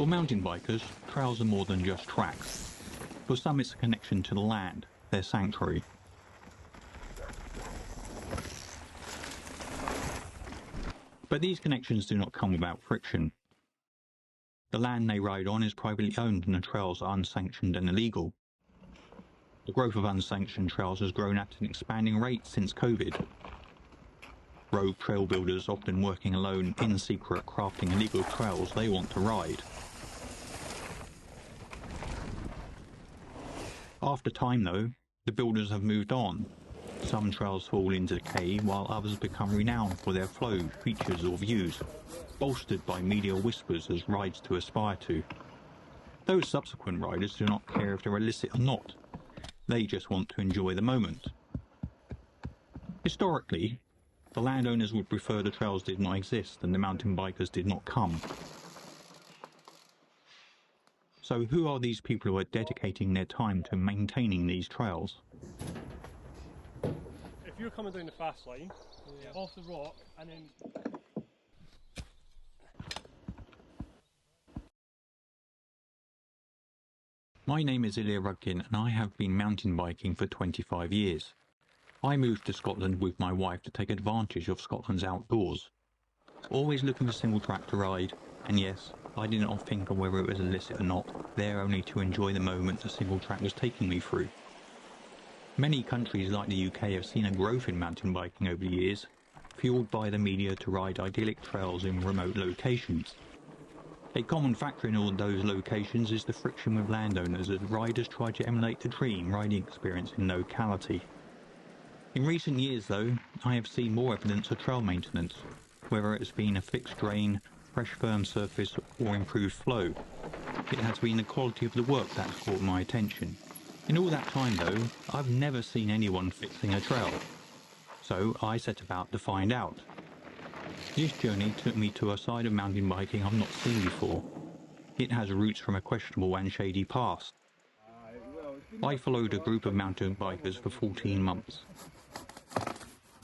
For mountain bikers, trails are more than just tracks. For some it's a connection to the land, their sanctuary. But these connections do not come without friction. The land they ride on is privately owned and the trails are unsanctioned and illegal. The growth of unsanctioned trails has grown at an expanding rate since COVID. Rogue trail builders often working alone in secret crafting illegal trails they want to ride. After time though, the builders have moved on. Some trails fall into decay while others become renowned for their flow, features or views, bolstered by media whispers as rides to aspire to. Those subsequent riders do not care if they're illicit or not. They just want to enjoy the moment. Historically, the landowners would prefer the trails did not exist and the mountain bikers did not come. So who are these people who are dedicating their time to maintaining these trails? If you're coming down the fast line, off the rock, and then... My name is Ilya Rudkin and I have been mountain biking for 25 years. I moved to Scotland with my wife to take advantage of Scotland's outdoors. Always looking for single track to ride, and yes, I did not think of whether it was illicit or not, there only to enjoy the moment the single track was taking me through. Many countries like the UK have seen a growth in mountain biking over the years, fueled by the media to ride idyllic trails in remote locations. A common factor in all those locations is the friction with landowners as riders try to emulate the dream riding experience in locality. In recent years though, I have seen more evidence of trail maintenance, whether it has been a fixed drain, fresh firm surface or improved flow. It has been the quality of the work that has caught my attention. In all that time though, I've never seen anyone fixing a trail. So I set about to find out. This journey took me to a side of mountain biking I've not seen before. It has roots from a questionable and shady past. I followed a group of mountain bikers for 14 months.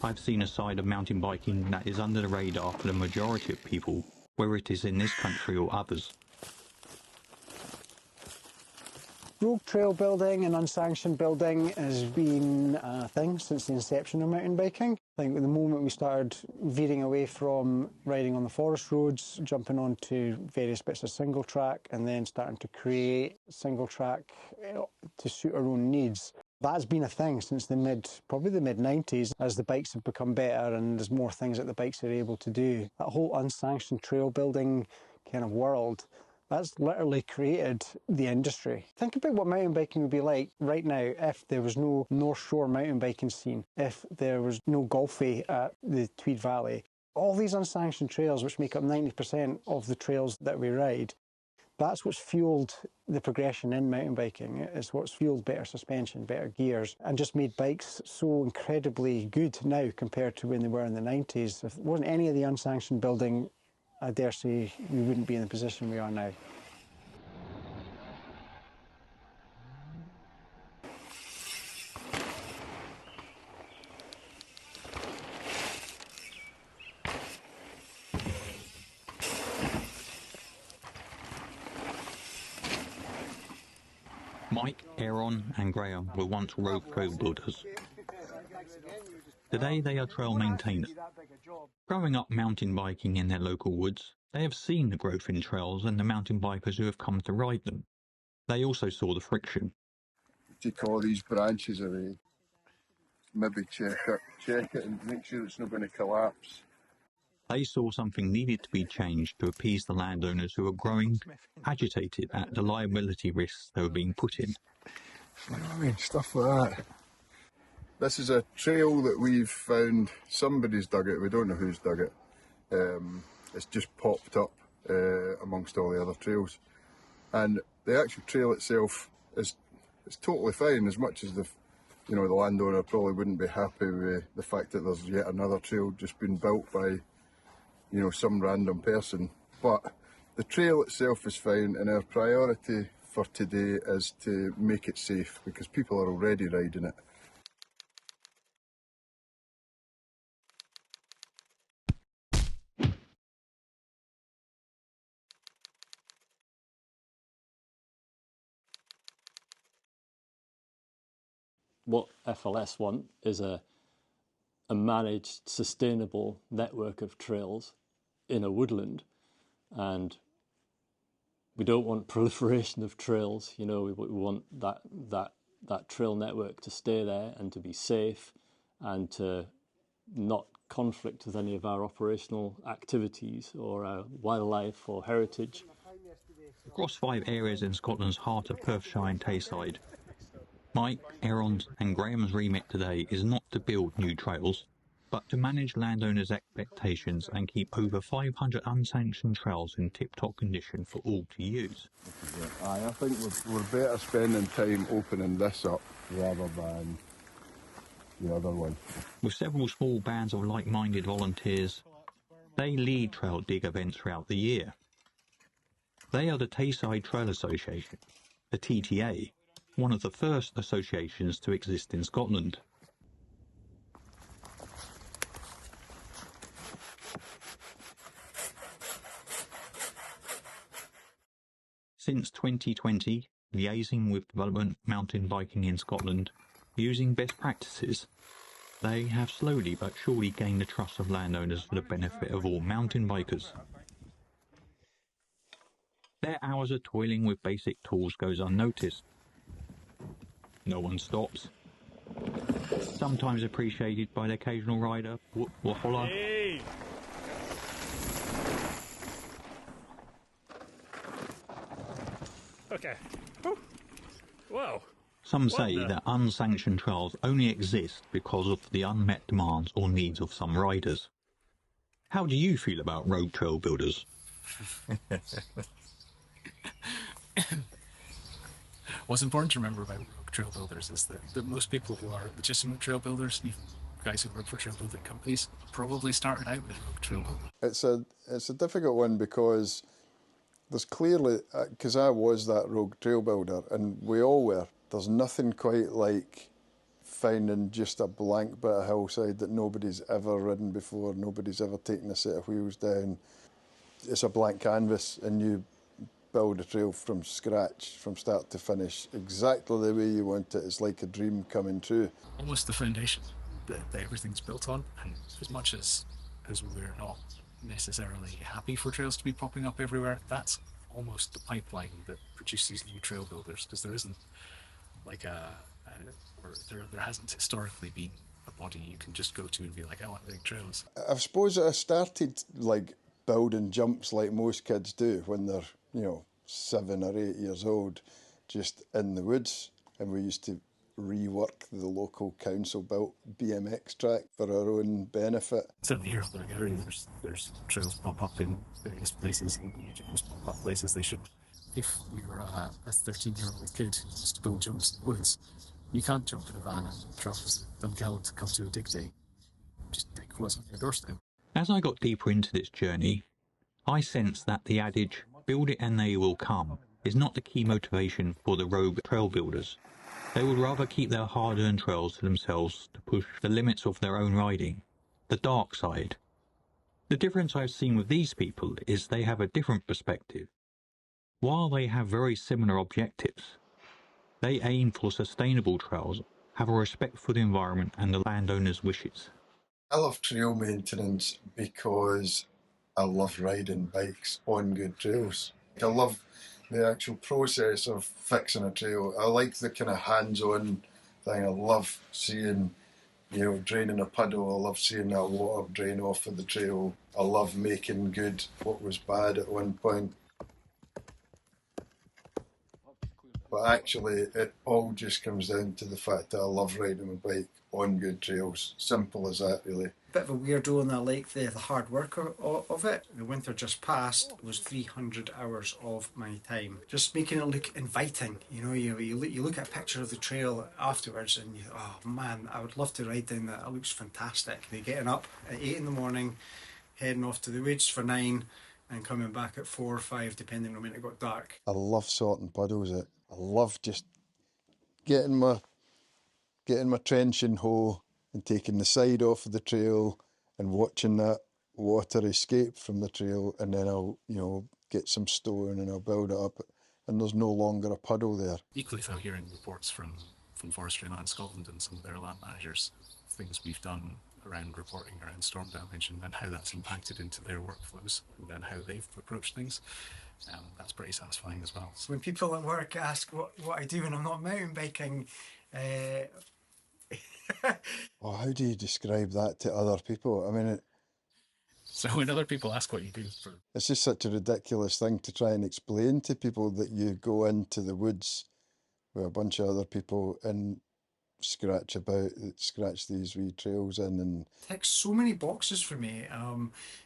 I've seen a side of mountain biking that is under the radar for the majority of people, whether it is in this country or others. Rogue trail building and unsanctioned building has been a thing since the inception of mountain biking. I think at the moment we started veering away from riding on the forest roads, jumping onto various bits of single track and then starting to create single track to suit our own needs. That's been a thing since probably the mid-90s, as the bikes have become better and there's more things that the bikes are able to do. That whole unsanctioned trail building kind of world, that's literally created the industry. Think about what mountain biking would be like right now if there was no North Shore mountain biking scene, if there was no golfy at the Tweed Valley. All these unsanctioned trails, which make up 90% of the trails that we ride, that's what's fueled the progression in mountain biking. It's what's fueled better suspension, better gears, and just made bikes so incredibly good now compared to when they were in the 90s. If there wasn't any of the unsanctioned building, I dare say we wouldn't be in the position we are now. Mike, Aaron and Graham were once rogue trail builders. Today they are trail maintainers. Growing up mountain biking in their local woods, they have seen the growth in trails and the mountain bikers who have come to ride them. They also saw the friction. Take all these branches away, maybe check it and make sure it's not going to collapse. They saw something needed to be changed to appease the landowners who were growing agitated at the liability risks they were being put in. You know what I mean? Stuff like that. This is a trail that we've found. Somebody's dug it, we don't know who's dug it. It's just popped up amongst all the other trails. And the actual trail itself is totally fine, as much as the landowner probably wouldn't be happy with the fact that there's yet another trail just been built by some random person. But the trail itself is fine, and our priority for today is to make it safe because people are already riding it. what FLS want is a managed, sustainable network of trails in a woodland, and we don't want proliferation of trails. You know, we want that trail network to stay there and to be safe and to not conflict with any of our operational activities or our wildlife or heritage. Across 5 areas in Scotland's heart of Perthshire and Tayside, Mike, Aaron's and Graham's remit today is not to build new trails, but to manage landowners' expectations and keep over 500 unsanctioned trails in tip-top condition for all to use. Aye, I think we're better spending time opening this up rather than the other one. With several small bands of like-minded volunteers, they lead trail dig events throughout the year. They are the Tayside Trail Association, the TTA, one of the first associations to exist in Scotland. Since 2020, liaising with development mountain biking in Scotland, using best practices, they have slowly but surely gained the trust of landowners for the benefit of all mountain bikers. Their hours of toiling with basic tools goes unnoticed. No one stops. Sometimes appreciated by the occasional rider or holler. Hey. Okay. Whew. Wow. Some say that unsanctioned trails only exist because of the unmet demands or needs of some riders. How do you feel about road trail builders? What's important to remember about road trail builders is that most people who are legitimate trail builders, even guys who work for trail building companies, probably started out with road trail building. It's a difficult one because there's clearly, because I was that rogue trail builder and we all were, there's nothing quite like finding just a blank bit of hillside that nobody's ever ridden before, nobody's ever taken a set of wheels down. It's a blank canvas and you build a trail from scratch, from start to finish, exactly the way you want it. It's like a dream coming true. Almost the foundation that everything's built on, and as much as we're not necessarily happy for trails to be popping up everywhere, that's almost the pipeline that produces new trail builders, because there isn't like there hasn't historically been a body you can just go to and be like, I want big trails. I suppose I started like building jumps like most kids do when they're, 7 or 8 years old, just in the woods, and we used to rework the local council built BMX track for our own benefit. Certainly here in the area, there's trails pop up in various places, and gyms pop up places they should. If you're a 13-year-old kid who wants to build jumps in the woods, you can't jump in a van and travel to Dunkeld to come to a dig day. Just take what's on your doorstep. As I got deeper into this journey, I sensed that the adage, build it and they will come, is not the key motivation for the rogue trail builders. They would rather keep their hard-earned trails to themselves to push the limits of their own riding, the dark side. The difference I've seen with these people is they have a different perspective. While they have very similar objectives, they aim for sustainable trails, have a respect for the environment and the landowner's wishes. I love trail maintenance because I love riding bikes on good trails. I love the actual process of fixing a trail. I like the kind of hands-on thing. I love seeing, draining a puddle. I love seeing that water drain off of the trail. I love making good what was bad at one point. But actually, it all just comes down to the fact that I love riding my bike on good trails. Simple as that, really. Bit of a weirdo, and I like the hard work of it. The winter just passed was 300 hours of my time. Just making it look inviting. You look at a picture of the trail afterwards and oh man, I would love to ride down that. It looks fantastic. They're getting up at 8 in the morning, heading off to the woods for 9 and coming back at 4 or 5 depending on when it got dark. I love sorting puddles out. I love just getting my trenching hoe and taking the side off of the trail and watching that water escape from the trail, and then I'll, get some stone and I'll build it up and there's no longer a puddle there. Equally, if I'm hearing reports from from Forestry and Land Scotland and some of their land managers, things we've done around reporting around storm damage and how that's impacted into their workflows and then how they've approached things. That's pretty satisfying as well. When people at work ask what I do when I'm not mountain biking, Oh, how do you describe that to other people? I mean, So when other people ask what you do for... it's just such a ridiculous thing to try and explain to people that you go into the woods with a bunch of other people and scratch these wee trails in. And it ticks so many boxes for me.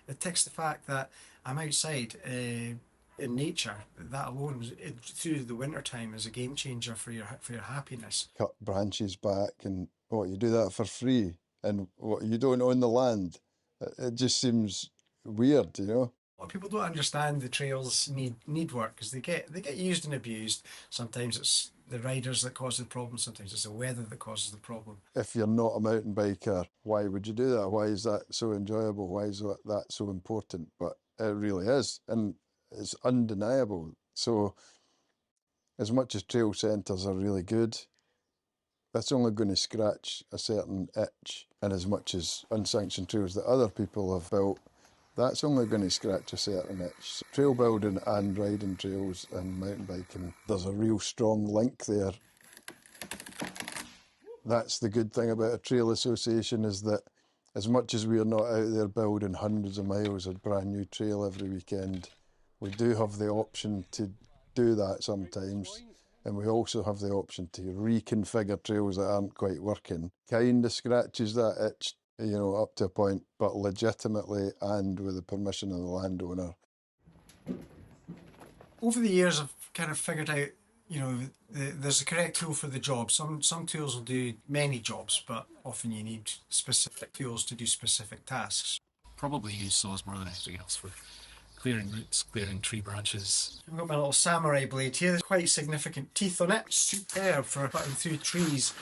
It ticks the fact that I'm outside in nature. That alone, through the winter time, is a game changer for your happiness. cut branches back, and what, you do that for free, and what, you don't own the land. It just seems weird, you know. A lot of people don't understand the trails need work because they get used and abused. Sometimes it's the riders that cause the problem, sometimes it's the weather that causes the problem. If you're not a mountain biker, why would you do that? Why is that so enjoyable? Why is that so important? But it really is, and it's undeniable. So as much as trail centres are really good, that's only going to scratch a certain itch, and as much as unsanctioned trails that other people have built, that's only going to scratch a certain itch. Trail building and riding trails and mountain biking, there's a real strong link there. That's the good thing about a trail association, is that as much as we are not out there building hundreds of miles of brand new trail every weekend, we do have the option to do that sometimes. And we also have the option to reconfigure trails that aren't quite working. Kind of scratches that itch, you know, up to a point, but legitimately and with the permission of the landowner. Over the years, I've kind of figured out, you know, there's a correct tool for the job. Some tools will do many jobs, but often you need specific tools to do specific tasks. Probably use saws more than anything else for clearing roots, clearing tree branches. I've got my little samurai blade here. There's quite significant teeth on it. Superb for cutting through trees,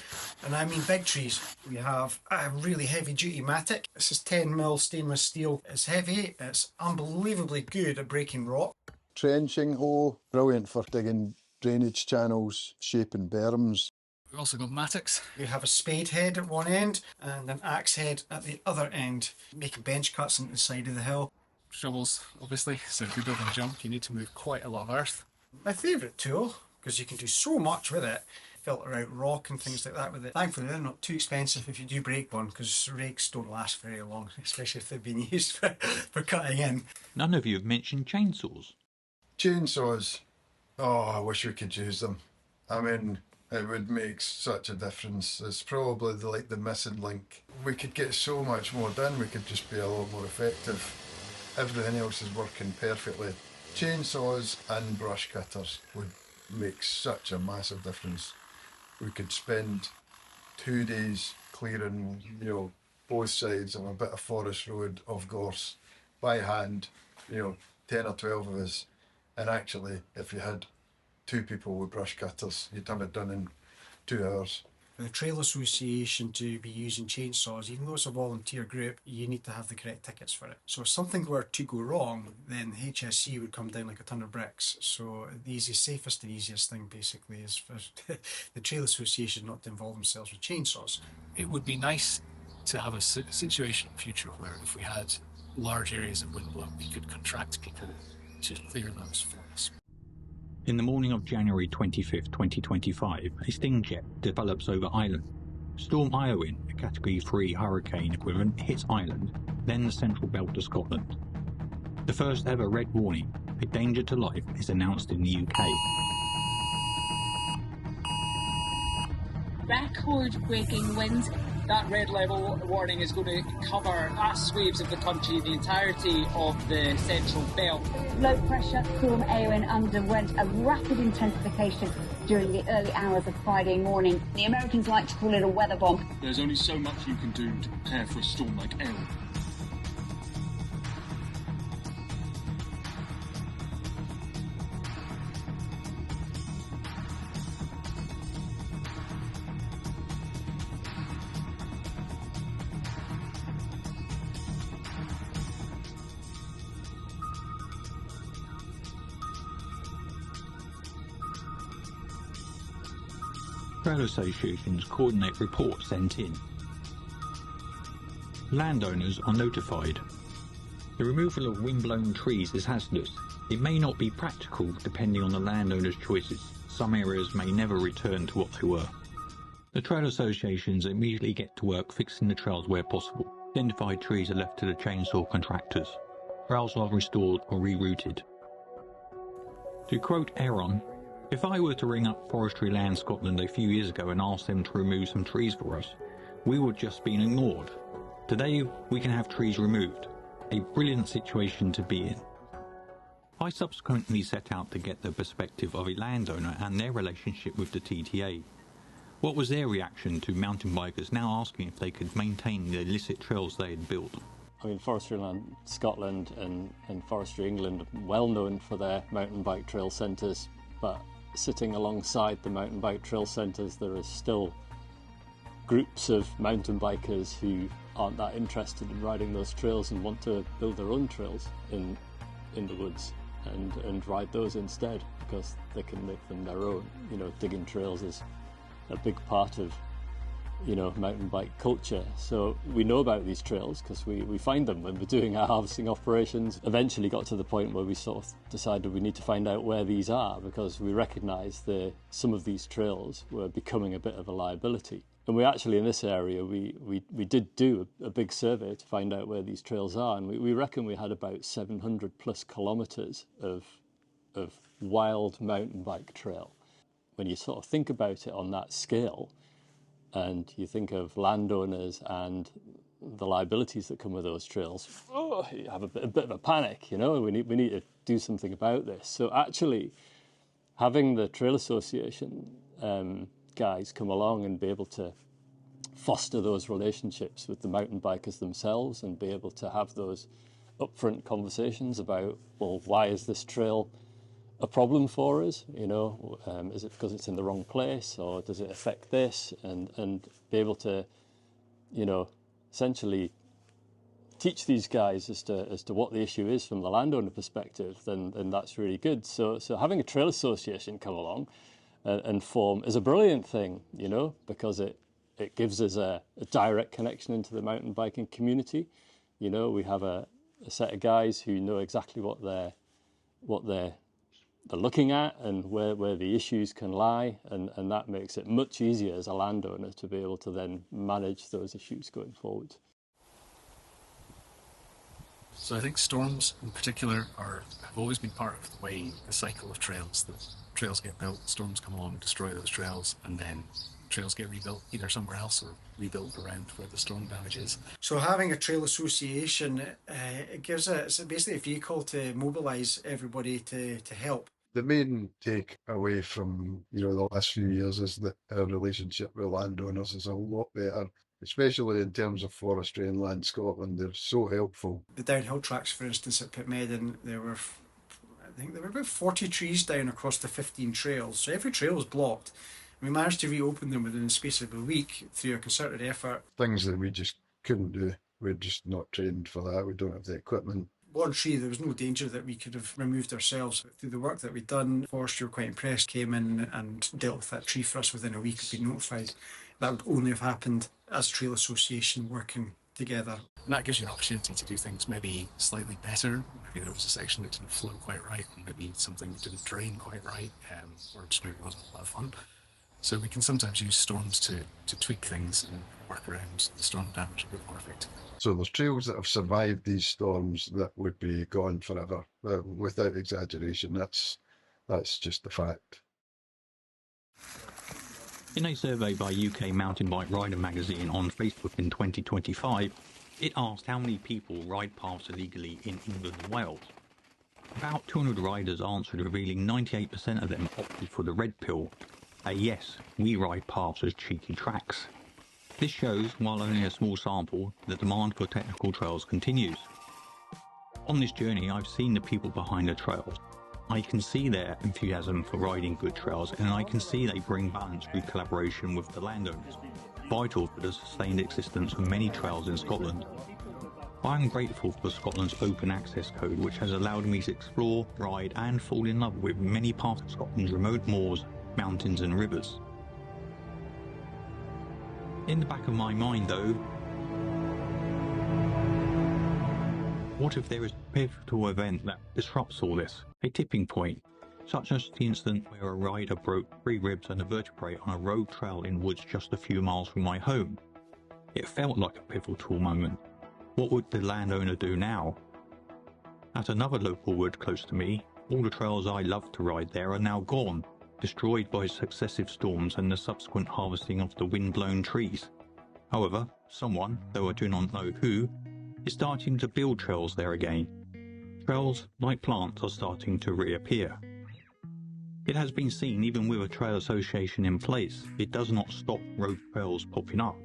and I mean big trees. We have a really heavy duty mattock. This is 10mm stainless steel. It's heavy, it's unbelievably good at breaking rock. Trenching hoe, brilliant for digging drainage channels, shaping berms. We've also got mattocks. We have a spade head at one end and an axe head at the other end, making bench cuts into the side of the hill. Shovels, obviously, so if you're building a jump, you need to move quite a lot of earth. My favourite tool, because you can do so much with it, filter out rock and things like that with it. Thankfully they're not too expensive if you do break one, because rakes don't last very long, especially if they've been used for cutting in. None of you have mentioned chainsaws. Chainsaws, oh, I wish we could use them. I mean, it would make such a difference. It's probably the missing link. We could get so much more done, we could just be a lot more effective. Everything else is working perfectly. Chainsaws and brush cutters would make such a massive difference. We could spend 2 days clearing, you know, both sides of a bit of forest road of gorse by hand, you know, 10 or 12 of us. And actually, if you had 2 people with brush cutters, you'd have it done in 2 hours. For the Trail Association to be using chainsaws, even though it's a volunteer group, you need to have the correct tickets for it. So if something were to go wrong, then the HSC would come down like a ton of bricks. So the safest and easiest thing basically is for the Trail Association not to involve themselves with chainsaws. It would be nice to have a situation in the future where if we had large areas of wind blow, we could contract people to clear those for us. In the morning of January 25th, 2025, a sting jet develops over Ireland. Storm Iowyn, a Category 3 hurricane equivalent, hits Ireland, then the central belt of Scotland. The first ever red warning, a danger to life, is announced in the UK. Record-breaking winds. That red level warning is going to cover vast swathes of the country, the entirety of the central belt. Low pressure storm Eowyn underwent a rapid intensification during the early hours of Friday morning. The Americans like to call it a weather bomb. There's only so much you can do to prepare for a storm like Eowyn. Trail associations coordinate reports sent in. Landowners are notified. The removal of wind-blown trees is hazardous. It may not be practical depending on the landowner's choices. Some areas may never return to what they were. The trail associations immediately get to work fixing the trails where possible. Identified trees are left to the chainsaw contractors. Trails are restored or rerouted. To quote Aaron, "If I were to ring up Forestry Land Scotland a few years ago and ask them to remove some trees for us, we would just been ignored. Today we can have trees removed. A brilliant situation to be in." I subsequently set out to get the perspective of a landowner and their relationship with the TTA. What was their reaction to mountain bikers now asking if they could maintain the illicit trails they had built? I mean, Forestry Land Scotland and Forestry England are well known for their mountain bike trail centres, but sitting alongside the mountain bike trail centres there is still groups of mountain bikers who aren't that interested in riding those trails and want to build their own trails in the woods and ride those instead because they can make them their own. You know, digging trails is a big part of, you know, mountain bike culture. So we know about these trails because we find them when we're doing our harvesting operations. Eventually got to the point where we sort of decided we need to find out where these are because we recognise that some of these trails were becoming a bit of a liability. And we actually, in this area, we did do a big survey to find out where these trails are, and we reckon we had about 700 plus kilometres of wild mountain bike trail. When you sort of think about it on that scale, and you think of landowners and the liabilities that come with those trails, you have a bit of a panic, you know, we need to do something about this. So actually, having the Trail Association guys come along and be able to foster those relationships with the mountain bikers themselves and be able to have those upfront conversations about, well, why is this trail a problem for us? You know, is it because it's in the wrong place, or does it affect this? And be able to, you know, essentially teach these guys as to what the issue is from the landowner perspective, then that's really good. So having a trail association come along and form is a brilliant thing, you know, because it gives us a direct connection into the mountain biking community. You know, we have a set of guys who know exactly what they're looking at and where the issues can lie, and that makes it much easier as a landowner to be able to then manage those issues going forward. So I think storms in particular have always been part of the way, the cycle of trails. The trails get built, storms come along, destroy those trails, and then trails get rebuilt either somewhere else or rebuilt around where the storm damage is. So having a trail association, it's basically a vehicle to mobilise everybody to help. The main take away from, you know, the last few years is that our relationship with landowners is a lot better, especially in terms of Forestry and Land Scotland. They're so helpful. The downhill tracks, for instance, at Pitmedden, there were about 40 trees down across the 15 trails. So every trail was blocked. We managed to reopen them within the space of a week through a concerted effort. Things that we just couldn't do. We're just not trained for that. We don't have the equipment. One tree, there was no danger that we could have removed ourselves. Through the work that we'd done, Forestry were quite impressed, came in and dealt with that tree for us within a week, had been notified. That would only have happened as a trail association working together. And that gives you an opportunity to do things maybe slightly better. Maybe there was a section that didn't flow quite right, and maybe something didn't drain quite right, or just maybe wasn't a lot of fun. So we can sometimes use storms to tweak things and work around the storm damage a bit more effectively. So there's trails that have survived these storms that would be gone forever, without exaggeration. That's just the fact. In a survey by UK Mountain Bike Rider magazine on Facebook in 2025, it asked how many people ride paths illegally in England and Wales. About 200 riders answered, revealing 98% of them opted for the red pill, a yes, we ride paths as cheeky tracks. This shows, while only a small sample, the demand for technical trails continues. On this journey, I've seen the people behind the trails. I can see their enthusiasm for riding good trails, and I can see they bring balance through collaboration with the landowners, vital for the sustained existence of many trails in Scotland. I am grateful for Scotland's open access code, which has allowed me to explore, ride and fall in love with many parts of Scotland's remote moors, mountains and rivers. In the back of my mind though, what if there is a pivotal event that disrupts all this? A tipping point, such as the incident where a rider broke 3 ribs and a vertebrae on a road trail in woods just a few miles from my home. It felt like a pivotal moment. What would the landowner do now? At another local wood close to me, all the trails I loved to ride there are now gone, destroyed by successive storms and the subsequent harvesting of the wind-blown trees. However, someone, though I do not know who, is starting to build trails there again. Trails, like plants, are starting to reappear. It has been seen even with a trail association in place, it does not stop road trails popping up.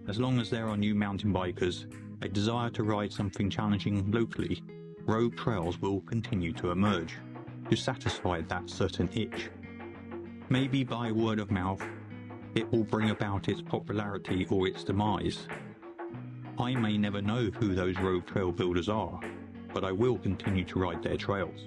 As long as there are new mountain bikers, a desire to ride something challenging locally, road trails will continue to emerge, to satisfy that certain itch. Maybe by word of mouth, it will bring about its popularity or its demise. I may never know who those road trail builders are, but I will continue to ride their trails.